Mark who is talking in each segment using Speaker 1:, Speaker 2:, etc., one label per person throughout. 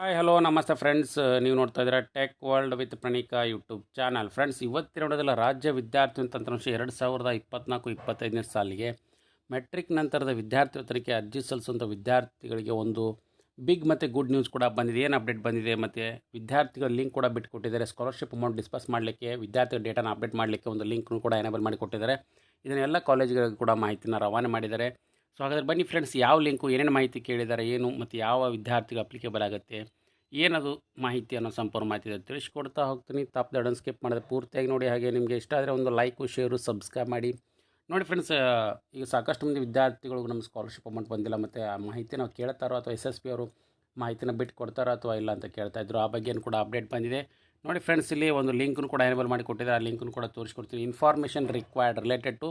Speaker 1: Hi hello ನಮಸ್ತೆ friends. ನೀವು ನೋಡ್ತಾ ಇದ್ದೀರಾ tech world with Pranika YouTube channel. Friends, ಇವತ್ತಿನ ನೋಡೋದಿಲ್ಲ ರಾಜ್ಯ ವಿದ್ಯಾರ್ಥಿ ತಂತ್ರಾಂಶ 2024-25ನೇ ಸಾಲಿಗೆ ಮೆಟ್ರಿಕ್ ನಂತರದ ವಿದ್ಯಾರ್ಥಿ ವೇತನಕ್ಕೆ ಅರ್ಜಿ ಸಲ್ಲಿಸುವಂಥ ವಿದ್ಯಾರ್ಥಿಗಳಿಗೆ ಒಂದು ಬಿಗ್ ಮತ್ತು ಗುಡ್ ನ್ಯೂಸ್ ಕೂಡ ಬಂದಿದೆ. ಏನು ಅಪ್ಡೇಟ್ ಬಂದಿದೆ ಮತ್ತು ವಿದ್ಯಾರ್ಥಿಗಳ ಲಿಂಕ್ ಕೂಡ ಬಿಟ್ಟುಕೊಟ್ಟಿದ್ದಾರೆ. ಸ್ಕಾಲರ್ಶಿಪ್ ಅಮೌಂಟ್ ಡಿಸ್ಪರ್ಸ್ ಮಾಡಲಿಕ್ಕೆ, ವಿದ್ಯಾರ್ಥಿಗಳ ಡೇಟಾನ ಅಪ್ಡೇಟ್ ಮಾಡಲಿಕ್ಕೆ ಒಂದು ಲಿಂಕ್ನು ಕೂಡ ಎನೇಬಲ್ ಮಾಡಿಕೊಟ್ಟಿದ್ದಾರೆ. ಇದನ್ನೆಲ್ಲ ಕಾಲೇಜ್ಗಳಿಗೆ ಕೂಡ ಮಾಹಿತಿನ ರವಾನೆ ಮಾಡಿದ್ದಾರೆ. ಸೊ ಹಾಗಾದರೆ ಬನ್ನಿ ಫ್ರೆಂಡ್ಸ್, ಯಾವ ಲಿಂಕು, ಏನೇನು ಮಾಹಿತಿ ಕೇಳಿದ್ದಾರೆ, ಏನು ಮತ್ತು ಯಾವ ವಿದ್ಯಾರ್ಥಿಗೆ ಅಪ್ಲಿಕೇಬಲ್ ಆಗುತ್ತೆ, ಏನದು ಮಾಹಿತಿ ಅನ್ನೋ ಸಂಪೂರ್ಣ ಮಾಹಿತಿ ತಿಳಿಸ್ಕೊಡ್ತಾ ಹೋಗ್ತೀನಿ. ತಪ್ಪದೆ ಸ್ಕಿಪ್ ಮಾಡಿದ್ರೆ ಪೂರ್ತಿಯಾಗಿ ನೋಡಿ. ಹಾಗೆ ನಿಮಗೆ ಇಷ್ಟ ಆದರೆ ಒಂದು ಲೈಕು, ಶೇರು, ಸಬ್ಸ್ಕ್ರೈಬ್ ಮಾಡಿ ನೋಡಿ. ಫ್ರೆಂಡ್ಸ್, ಈಗ ಸಾಕಷ್ಟು ಮಂದಿ ವಿದ್ಯಾರ್ಥಿಗಳಿಗೂ ನಮ್ಮ ಸ್ಕಾಲರ್ಶಿಪ್ ಅಮೌಂಟ್ ಬಂದಿಲ್ಲ ಮತ್ತು ಆ ಮಾಹಿತಿ ನಾವು ಕೇಳ್ತಾರೋ ಅಥವಾ SSB ಅವರು ಮಾಹಿತಿನ ಬಿಟ್ಟು ಕೊಡ್ತಾರೋ ಅಥವಾ ಇಲ್ಲ ಅಂತ ಕೇಳ್ತಾಯಿದ್ರು. ಆ ಬಗ್ಗೆನೂ ಕೂಡ ಅಪ್ಡೇಟ್ ಬಂದಿದೆ ನೋಡಿ. ಫ್ರೆಂಡ್ಸ್, ಇಲ್ಲಿ ಒಂದು ಲಿಂಕ್ನು ಕೂಡ ಎನೇಬಲ್ ಮಾಡಿ ಕೊಟ್ಟಿದ್ದಾರೆ. ಆ ಲಿಂಕ್ನು ಕೂಡ ತೋರಿಸ್ಕೊಡ್ತೀನಿ. Information required related to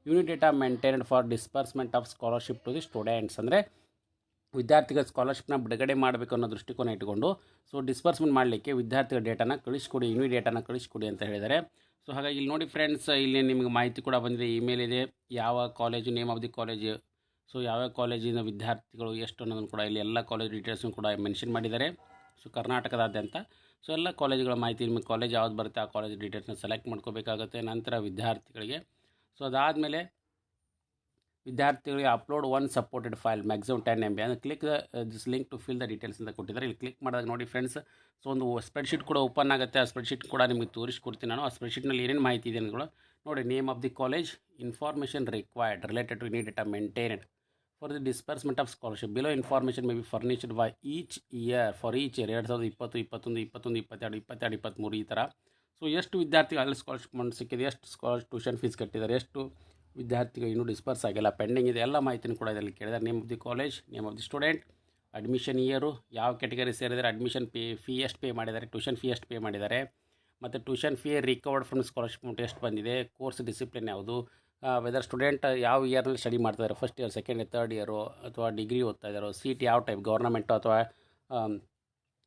Speaker 1: unit data maintained for disbursement of scholarship to the students. ಅಂದರೆ ವಿದ್ಯಾರ್ಥಿಗಳ ಸ್ಕಾಲರ್ಶಿಪ್ನ ಬಿಡುಗಡೆ ಮಾಡಬೇಕು ಅನ್ನೋ ದೃಷ್ಟಿಕೋನ ಇಟ್ಟುಕೊಂಡು ಡಿಸ್ಬರ್ಸ್ಮೆಂಟ್ ಮಾಡಲಿಕ್ಕೆ ವಿದ್ಯಾರ್ಥಿಗಳ ಡೇಟಾನ ಕಳಿಸ್ಕೊಡಿ, ಯೂನಿಟ್ ಡೇಟಾನ ಕಳಿಸ್ಕೊಡಿ ಅಂತ ಹೇಳಿದ್ದಾರೆ. ಸೊ ಹಾಗಾಗಿ ಇಲ್ಲಿ ನೋಡಿ ಫ್ರೆಂಡ್ಸ್, ಇಲ್ಲಿ ನಿಮಗೆ ಮಾಹಿತಿ ಕೂಡ ಬಂದಿದೆ. ಇಮೇಲ್ ಇದೆ, ಯಾವ college, name of the college, so ಯಾವ್ಯಾವ ಕಾಲೇಜಿನ ವಿದ್ಯಾರ್ಥಿಗಳು ಎಷ್ಟು ಅನ್ನೋದನ್ನು ಕೂಡ ಇಲ್ಲಿ ಎಲ್ಲ ಕಾಲೇಜ್ ಡೀಟೇಲ್ಸ್ನು ಕೂಡ ಮೆನ್ಷನ್ ಮಾಡಿದ್ದಾರೆ. ಸೊ ಕರ್ನಾಟಕದಾದ್ಯಂತ ಸೊ ಎಲ್ಲ ಕಾಲೇಜುಗಳ ಮಾಹಿತಿ, ನಿಮಗೆ ಕಾಲೇಜ್ ಯಾವ್ದು ಬರುತ್ತೆ ಆ ಕಾಲೇಜ್ ಡೀಟೇಲ್ಸ್ನ ಸೆಲೆಕ್ಟ್ ಮಾಡ್ಕೋಬೇಕಾಗುತ್ತೆ. ನಂತರ ವಿದ್ಯಾರ್ಥಿಗಳಿಗೆ ಸೊ ಅದಾದಮೇಲೆ ವಿದ್ಯಾರ್ಥಿಗಳಿಗೆ upload one supported file maximum 10 MB ಅಂದರೆ click this link to fill the details ಅಂತ ಕೊಟ್ಟಿದ್ದಾರೆ. ಇಲ್ಲಿ ಕ್ಲಿಕ್ ಮಾಡಿದಾಗ ನೋಡಿ ಫ್ರೆಂಡ್ಸ್, ಸೊ ಒಂದು ಸ್ಪ್ರೆಡ್ಶೀಟ್ ಕೂಡ ಓಪನ್ ಆಗುತ್ತೆ. ಆ ಸ್ಪ್ರೆಡ್ಶೀಟ್ ಕೂಡ ನಿಮಗೆ ತೋರಿಸ್ಕೊಡ್ತೀನಿ ನಾನು. ಆ ಸ್ಪ್ರೆಡ್ಶೀಟ್ನಲ್ಲಿ ಏನೇನು ಮಾಹಿತಿ ಇದೆ ಅನ್ನೋದು ನೋಡಿ. Name of the college, information required related to unit data maintained for the disbursement of scholarship below information may be furnished by each year for each year 2020, 21, 22, 22, 23 ಈ ಥರ. ಸೊ ಎಷ್ಟು ವಿದ್ಯಾರ್ಥಿಗಳು ಅಲ್ಲಿ ಸ್ಕಾಲರ್ಶಿಪ್ ಅಮೌಂಟ್ ಸಿಕ್ಕಿದೆ, ಎಷ್ಟು ಟ್ಯೂಷನ್ ಫೀಸ್ ಕಟ್ಟಿದ್ದಾರೆ, ಎಷ್ಟು ವಿದ್ಯಾರ್ಥಿಗಳು ಇನ್ನೂ ಡಿಸ್ಪರ್ಸ್ ಆಗಿಲ್ಲ, ಪೆಂಡಿಂಗ್ ಇದೆ, ಎಲ್ಲ ಮಾಹಿತಿನೂ ಕೂಡ ಇದರಲ್ಲಿ ಕೇಳಿದ್ದಾರೆ. Name of the college, name of the student, admission year, ಯಾವ ಕ್ಯಾಟಗರಿ ಸೇರಿದರೆ, ಅಡ್ಮಿಷನ್ ಫೀ ಎಷ್ಟು ಪೇ ಮಾಡಿದ್ದಾರೆ, ಟ್ಯೂಷನ್ ಫೀ ಎಷ್ಟು ಪೇ ಮಾಡಿದ್ದಾರೆ, ಮತ್ತು tuition fee recovered from scholarship amount ಎಷ್ಟು ಬಂದಿದೆ, ಕೋರ್ಸ್ ಡಿಸಿಪ್ಲಿನ್ ಯಾವುದು, ವೆದರ್ ಸ್ಟೂಡೆಂಟ್ ಯಾವ ಇಯರ್ನಲ್ಲಿ ಸ್ಟಡಿ ಮಾಡ್ತಾಯಿದ್ದಾರೆ, first year, second year, third year ಅಥವಾ ಡಿಗ್ರಿ ಓದ್ತಾ ಇದ್ದಾರೋ, ಸೀಟ್ ಯಾವ ಟೈಪ್, ಗೌರ್ನಮೆಂಟು ಅಥವಾ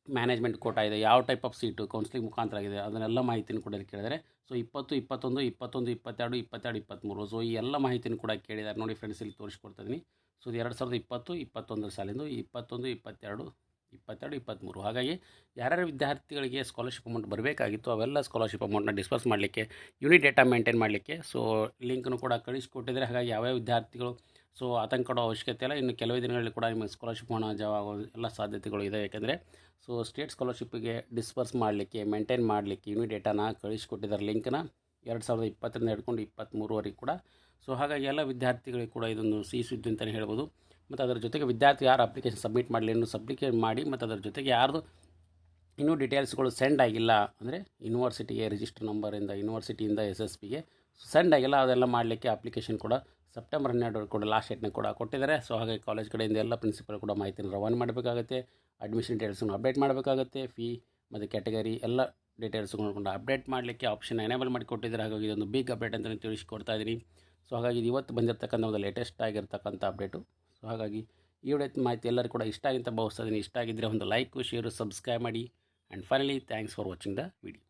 Speaker 1: ಮ್ಯಾನೇಜ್ಮೆಂಟ್ ಕೋಟಾ ಇದೆ, ಯಾವ ಟೈಪ್ ಆಫ್ ಸೀಟು ಕೌನ್ಸಿಲಿಂಗ್ ಮುಖಾಂತರ ಆಗಿದೆ, ಅದನ್ನೆಲ್ಲ ಮಾಹಿತಿನೂ ಕೂಡ ಕೇಳಿದರೆ. ಸೊ 20, 21, 22, 22, 22, 23 ಸೊ ಈ ಎಲ್ಲ ಮಾಹಿತಿನೂ ಕೂಡ ಕೇಳಿದ್ದಾರೆ ನೋಡಿ ಫ್ರೆಂಡ್ಸ್. ಇಲ್ಲಿ ತೋರಿಸ್ಕೊಡ್ತಾ ಇದ್ದೀನಿ. ಸೊ ಇದು 2020, 21 ಸಾಲಿಂದು, 21, 22, 22, 23. ಹಾಗಾಗಿ ಯಾರ್ಯಾರು ವಿದ್ಯಾರ್ಥಿಗಳಿಗೆ ಸ್ಕಾಲರ್ಶಿಪ್ ಅಮೌಂಟ್ ಬರಬೇಕಾಗಿತ್ತು ಅವೆಲ್ಲ ಸ್ಕಾಲರ್ಶಿಪ್ ಅಮೌಂಟ್ನ ಡಿಸ್ಪರ್ಸ್ ಮಾಡಲಿಕ್ಕೆ, ಯೂನಿಟ್ ಡೇಟಾ ಮೇಂಟೈನ್ ಮಾಡಲಿಕ್ಕೆ ಸೊ ಲಿಂಕ್ನು ಕೂಡ ಕಳಿಸ್ಕೊಟ್ಟಿದ್ದಾರೆ. ಹಾಗಾಗಿ ಯಾವ್ಯಾವ ವಿದ್ಯಾರ್ಥಿಗಳು ಸೊ ಆತಂಕಪಡೋ ಅವಶ್ಯಕತೆ ಇಲ್ಲ. ಇನ್ನು ಕೆಲವೇ ದಿನಗಳಲ್ಲಿ ಕೂಡ ನಿಮಗೆ ಸ್ಕಾಲರ್ಶಿಪ್ ಹಣ ಜಮಾ ಆಗೋ ಎಲ್ಲ ಸಾಧ್ಯತೆಗಳು ಇದೆ. ಯಾಕೆಂದರೆ ಸೊ ಸ್ಟೇಟ್ ಸ್ಕಾಲರ್ಶಿಪ್ಪಿಗೆ ಡಿಸ್ಪರ್ಸ್ ಮಾಡಲಿಕ್ಕೆ, ಮೇಂಟೈನ್ ಮಾಡಲಿಕ್ಕೆ ಯೂನಿಟ್ ಡೇಟಾನ ಕಳಿಸ್ಕೊಟ್ಟಿದ್ದಾರೆ. ಲಿಂಕ್ನ 2020 ಹಿಡ್ಕೊಂಡು 23ವರೆಗೆ ಕೂಡ. ಸೊ ಹಾಗಾಗಿ ಎಲ್ಲ ವಿದ್ಯಾರ್ಥಿಗಳಿಗೆ ಕೂಡ ಇದೊಂದು ಸಿಹಿ ಸುದ್ದಿ ಅಂತಲೇ ಹೇಳ್ಬೋದು. ಮತ್ತು ಅದರ ಜೊತೆಗೆ ವಿದ್ಯಾರ್ಥಿ ಯಾರು ಅಪ್ಲಿಕೇಶನ್ ಸಬ್ಮಿಟ್ ಮಾಡಲಿ, ಇನ್ನೂ ಸಬ್ಮಿಟ್ ಮಾಡಿ, ಮತ್ತು ಅದರ ಜೊತೆಗೆ ಯಾರ್ದು ಇನ್ನೂ ಡೀಟೇಲ್ಸ್ಗಳು ಸೆಂಡ್ ಆಗಿಲ್ಲ ಅಂದರೆ ಯೂನಿವರ್ಸಿಟಿಗೆ ರಿಜಿಸ್ಟರ್ ನಂಬರಿಂದ, ಯೂನಿವರ್ಸಿಟಿಯಿಂದ SSBಗೆ ಸೆಂಡ್ ಆಗಿಲ್ಲ, ಅದೆಲ್ಲ ಮಾಡಲಿಕ್ಕೆ ಅಪ್ಲಿಕೇಶನ್ ಕೂಡ ಸೆಪ್ಟೆಂಬರ್ 12 ಕೂಡ ಲಾಸ್ಟ್ ಡೇಟ್ನ ಕೂಡ ಕೊಟ್ಟಿದ್ದಾರೆ. ಸೊ ಹಾಗಾಗಿ ಕಾಲೇಜ್ ಕಡೆಯಿಂದ ಎಲ್ಲ ಪ್ರಿನ್ಸಿಪಲ್ ಕೂಡ ಮಾಹಿತಿಯನ್ನು ರವಾನೆ ಮಾಡಬೇಕಾಗುತ್ತೆ. ಅಡ್ಮಿಷನ್ ಡೀಟೇಲ್ಸನ್ನು ಅಪ್ಡೇಟ್ ಮಾಡಬೇಕಾಗುತ್ತೆ. ಫೀ ಮತ್ತು ಕ್ಯಾಟಗರಿ ಎಲ್ಲ ಡೀಟೇಲ್ಸ್ಗಳನ್ನು ಕೂಡ ಅಪ್ಡೇಟ್ ಮಾಡಲಿಕ್ಕೆ ಆಪ್ಷನ್ ಎನೇಬಲ್ ಮಾಡಿ ಕೊಟ್ಟಿದ್ದಾರೆ. ಹಾಗಾಗಿ ಇದೊಂದು ಬಿಗ್ ಅಪ್ಡೇಟ್ ಅಂತಲೇ ತಿಳಿಸ್ಕೊಡ್ತಾ ಇದ್ದೀನಿ. ಸೊ ಹಾಗಾಗಿ ಇದು ಇವತ್ತು ಬಂದಿರತಕ್ಕಂಥ ಒಂದು ಲೇಟೆಸ್ಟ್ ಆಗಿರ್ತಕ್ಕಂಥ ಅಪ್ಡೇಟು. ಸೊ ಹಾಗಾಗಿ ಈ ವಿಡಿಯೋ ಮಾಹಿತಿ ಎಲ್ಲರೂ ಕೂಡ ಇಷ್ಟ ಆಗಿಂತ ಭಾವಿಸ್ತಾ ಇದ್ದೀನಿ. ಇಷ್ಟ ಆಗಿದ್ದರೆ ಒಂದು ಲೈಕು, ಶೇರು, ಸಬ್ಸ್ಕ್ರೈಬ್ ಮಾಡಿ. And finally thanks for watching the video.